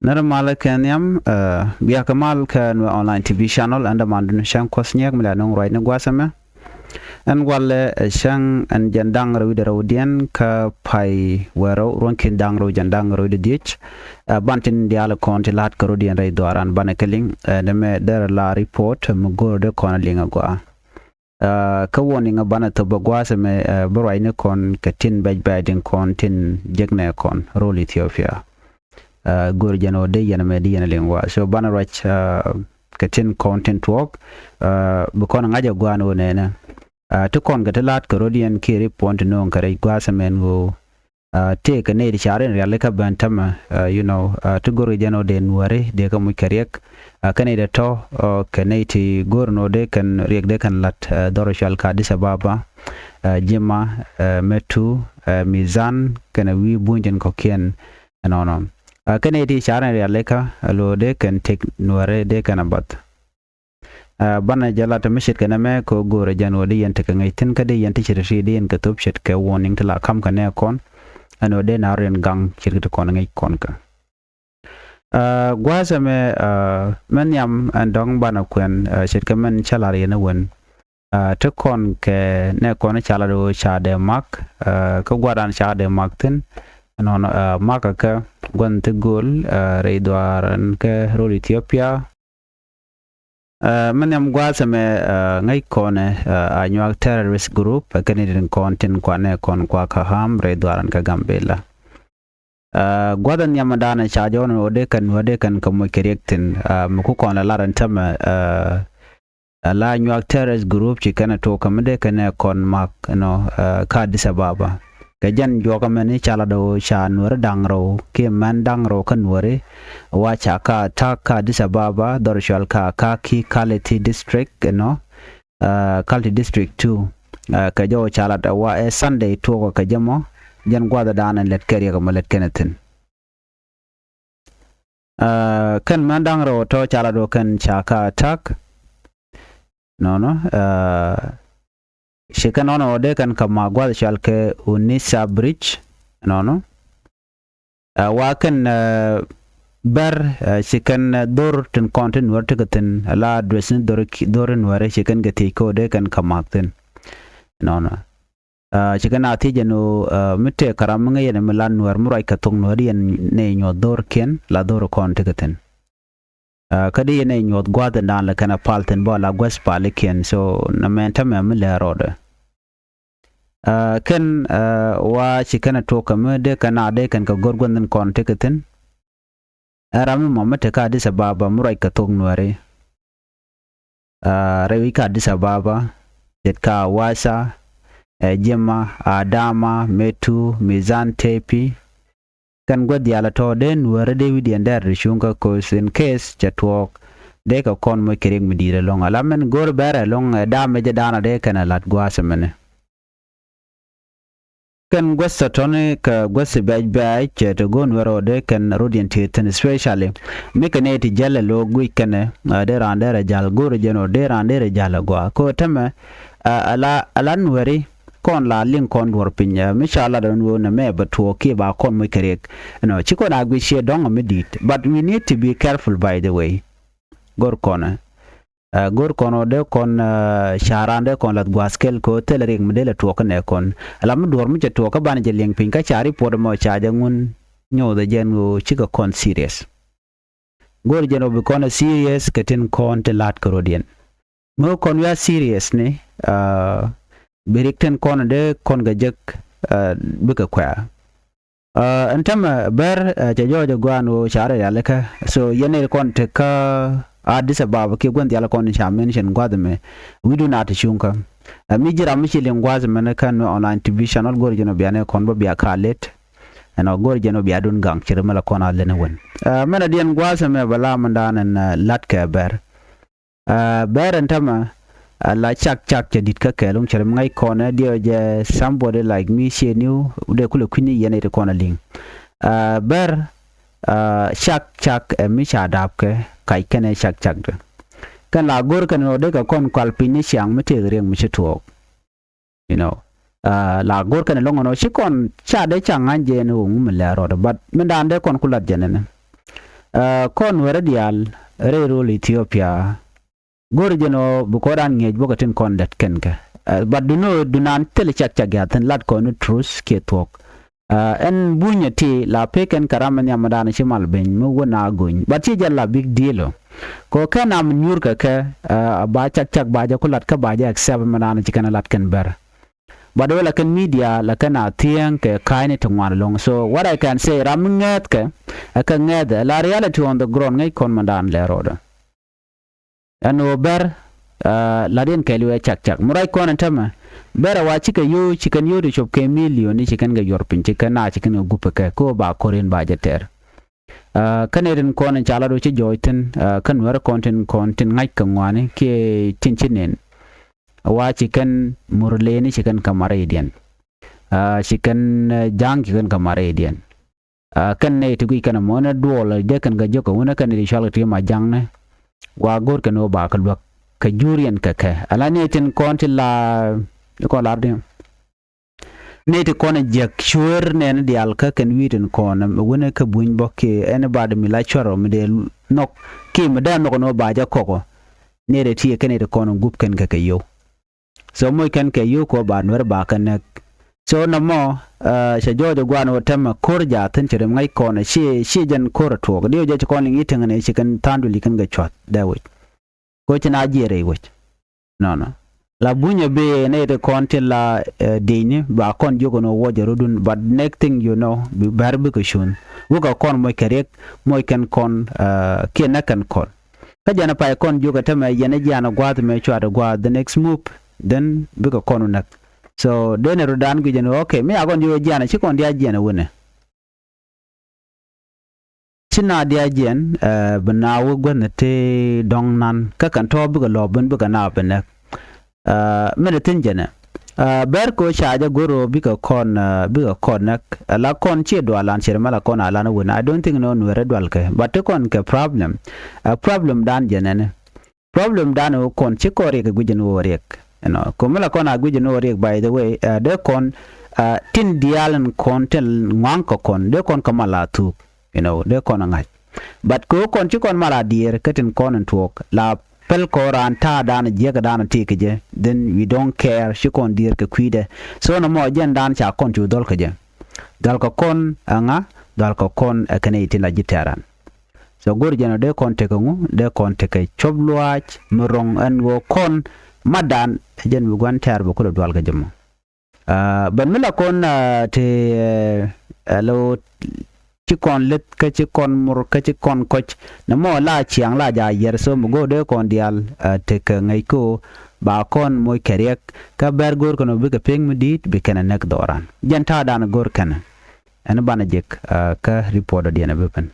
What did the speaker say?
Normal Kenyam, Bia Kamal can online TV channel and Mandun Shan Kwasniak Milanong right Nagwasame. And while Shang and Jandang Road Rodian ka Pai Wero Ronkin Dangro Jandang Road Ditch, Bantin Diala Conti Lat Karodian Raidor and Banakaling, and me there la report Mugur de Conalingagua. Ka warning a banat Bagwasame, Boraine con Katin Bedbading Contin Jegne con Roll Ethiopia. Gurjano de Yanamedian lingua. So Banarach Katin content work, Bukon Aja Guano Nena. To con get a lot Carodian Kiri Pont no Kari Guasamen who take a native Sharon Realika Bantama, to Gurjano de Nuare, de Kamukariak, Canada to or Canati Gurno de can Riek de can lat Doroshal Kadis Ababa, Jima, Metu, Mizan, can a wee bunjan cocaine and on. Canadi Sharan Realeka, alo de can take Nuare de Canabat. Bana Jalata Mishit Kaname, ko Gora Janodi and taking a tinkadi and teacher Shidi and Katup Shetka warning till I come Kanakon, and Oden Arian Gang Chirkon a conca. Guazame Manyam and Dong Banaquen, Shitkaman Chalari and a win. Took on ke Nekon Chalado Shade Mark, Kogwaran Shade Markton. Non makaka gwante gol reidwar nke rol Ethiopia manyam gwasame ngai kone anyak terrorist group Canadian content kwane kon kwa kaham reidwar nke Gambela gwadan yamadana chajon wode kan kamu keriktin muku kon la laran tama la anyak terrorist group chikana to kamde kane kon mak ka Addis Ababa Kajan Jogamani Chalado Sha Nur Dangro, Kim Dangro Kanwari, Wachaka Taka Addis Ababa, Dorshalka Kaki Kaliti District, Kalti District 2, Kajo Chalata wa Sunday to Kajamo, Jan Guadadan and let carry Let Kenetin. Kan Mandangro to Chalado kan Chaka attack? No. Shikan ono de kan kamagwal shalke Unisa Bridge no wakan bar shikan dor tin content wartikatin la addressin dorin ware shikan gati ko de kan kamaktin no shikan ati jano mitte karamnga yen milan war murai katong norian ne nyo dor ken la dor contikatin kadi ne nyo gwada dan la kana palten ba la gwas paliken so na menta memle rode Ken wa chikana toka mede kana de kan ka gorgondan kon tekatin aram mamate ka Addis Ababa murai ka tong nuare rewi ka Addis Ababa det ka wasa jema adama metu mizan tepi kan godi ala to den nuare de widi andar shunga ko in case chatwok de ka kon mo kereng midire long alamen gor bare long dame je dana de kana lat gwasemene Kan gwasa tone ka gwasa baj to gon wero de kan rodian ten especially mekaneti jalla lo gui kane de randere jal goro jeno de randere jala gwa ko tama alan weri kon la lin kon wor pinya mishala don wo na me batwo ke ba kon mo kerek chiko na gwi she don medit but we need to be careful by the way gor kona Gor kono de kon sharande kon lat gwaskel ko telering medele to kon kon alam dor mu to ka ban je leng pin ka chari pod mo cha jangun nyo de jen go chika kon serious gor jeno be kon serious ketin kon te lat Carodian mo kon ya serious ne berikten kon de kon ga jek be ka kwa antama ber ja jojo gwano chare ya leka so yene kon te ka Addis Ababa ke gwandi ala kon cha mention gwadame we do not shunka mi jira mi chile ngwazame kan online TV channel gor jeno biane kon bo biya kalet ana gor jeno biya dun gang chire mala kon ala ne won mena dien ngwazame bala mandanen latka ber entama la chak jadit ka kelung chire ngai kon dio je somebody like me she new de kule kwini yene de kon ling ber chak mi cha dap ke kai kene chak de kan la gor kan no de ka kon kalpini siang mete reng mi chito la gor kan longo no chikon cha de chang anje no ngum la ro but men dan de kon kulat jenene kon wera dial rerol Ethiopia gorjeno bukoran ngej bokatin kon dat kenka but dunan tele chak chagatan lat kon trus ke tok en bunya ti la peken karaman yamadana chimal ben mu wona gun but chi jalla big deal ko kana nyur ka ba chak ba ja kulat ka ba ja accept manana chikana lat ken ber but wala kan media la kana tiang ke kaine to wan long so what I can say ram nget ke aka nget la reality on the ground ngai kon mandan le roda anu ber la den ke liwe chak murai kon tama bera wa chikan yo de chop ke million ni chikan ga yor pin chikan gupa ke ko ba korin ba jater kaneren kon chala do chi joiten kan wer content ngai kan wani ke tinchinen wa chikan murle ni chikan kamare dian chikan jang chikan kamare dian kan ne tu kan mona duol de kan ga joko una kan ri shalati ma jang ne wa gor kan o ba kalwa ka jurian ka ala ne tin content la ko larde ne te kon jak sure ne dial ka kan witen kon wona ka buñ bokke en baade mi la choro mi de nok ki mi da no ba ja koko ne de tie kan de kon gup kan ka yo so moy kan ka yo ko ba nor ba kan so na mo sha jojo gwano tema korja tan chere ngai kon shi jan kor to dio je kon ngi tan ne shi kan tandu li kan ga chot da wi ko tina jere wi no la bunya be ne de konti la deni ba kon jogo no woje rodun but next thing you know bi barbe ko shun wuka kon moy kerek moy kan kon ke na kan kon ka jana pa kon jogo tama yana jana gwad me chwada gwad the next move then bi ko kon nak so dene rodan gi jana okay me agon jogo jana ci kon dia jana wona cina dia jen banawo gwanate dongnan ka kan to bi ko lobun bi ka na benak medicine jana ber ko shaja goro bika kon nak la kon che do alan chere mala kon alan wona I don't think no nwere dwal ke but kon ke problem dan jana ne problem dan o kon che kore ke gujen worek ko mala kon a gujen worek by the way de kon tin dialan kon tel ngwan ko kon de kon kamala tu de kon ngai but ko kon che kon mala dier ketin kon tok la pel koran ta dan jega dan tikeje then we don't care shi kon dir ke kwide so no mo jen dan cha kon tu dol keje dal ko kon anga dal ko kon akane itina jitaran so gor jeno de kon te ke chobluach murong an go kon madan jen bu gwan tar bu ko dal ke jemo ban mila kon te lo ci kon let ka ci kon mur ka ci kon koch na mo la chiang la ja yer so mo go de kon dial te ka ngai ko ba kon moy kerek ka ber gor kono bi ka peng midit bi kana nek doran janta dan gor kana ana bana jek ka report de na bepen